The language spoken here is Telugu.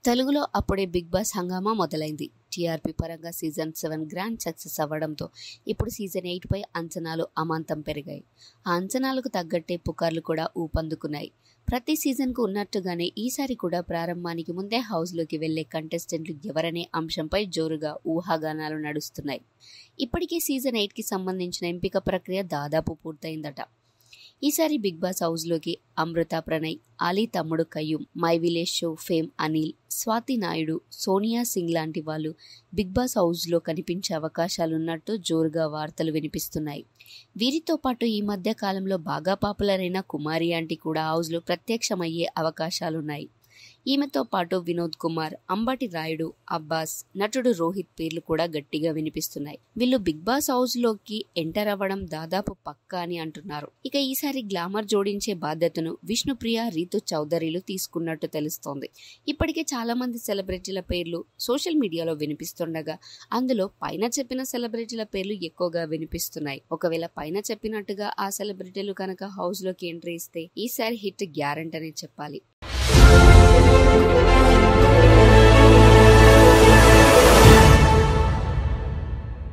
తెలుగులో అప్పుడే బిగ్ బాస్ హంగామా మొదలైంది. టీఆర్పీ పరంగా సీజన్ 7 గ్రాండ్ సక్సెస్ అవ్వడంతో ఇప్పుడు సీజన్ 8 పై అంచనాలు అమాంతం పెరిగాయి. ఆ అంచనాలకు తగ్గట్టే పుకార్లు కూడా ఊపందుకున్నాయి. ప్రతి సీజన్కు ఉన్నట్టుగానే ఈసారి కూడా ప్రారంభానికి ముందే హౌస్లోకి వెళ్లే కంటెస్టెంట్లు ఎవరనే అంశంపై జోరుగా ఊహాగానాలు నడుస్తున్నాయి. ఇప్పటికే సీజన్ 8కి సంబంధించిన ఎంపిక ప్రక్రియ దాదాపు పూర్తయిందట. ఈసారి బిగ్ బాస్ హౌస్లోకి అమృత ప్రణయ్, అలీ తమ్ముడు Qayyum, my village show fame Anil, Swathi Naidu, Sonia Singh లాంటి వాళ్ళు బిగ్ బాస్ హౌస్లో కనిపించే అవకాశాలున్నట్టు జోరుగా వార్తలు వినిపిస్తున్నాయి. వీరితో పాటు ఈ మధ్య కాలంలో బాగా పాపులర్ అయిన కుమారి ఆంటీ కూడా హౌస్లో ప్రత్యక్షమయ్యే అవకాశాలున్నాయి. ఈమెతో పాటు వినోద్ కుమార్, అంబటి రాయుడు, అబ్బాస్, నటుడు రోహిత్ పేర్లు కూడా గట్టిగా వినిపిస్తున్నాయి. వీళ్ళు బిగ్ బాస్ హౌస్ లోకి ఎంటర్ అవ్వడం దాదాపు పక్కా అని అంటున్నారు. ఇక ఈసారి గ్లామర్ జోడించే బాధ్యతను విష్ణుప్రియ, రీతు చౌదరిలు తీసుకున్నట్టు తెలుస్తోంది. ఇప్పటికే చాలా మంది సెలబ్రిటీల పేర్లు సోషల్ మీడియాలో వినిపిస్తుండగా అందులో పైన చెప్పిన సెలబ్రిటీల పేర్లు ఎక్కువగా వినిపిస్తున్నాయి. ఒకవేళ పైన చెప్పినట్టుగా ఆ సెలబ్రిటీలు కనుక హౌస్ లోకి ఎంట్రీ ఇస్తే ఈసారి హిట్ గ్యారెంటీ అనే చెప్పాలి.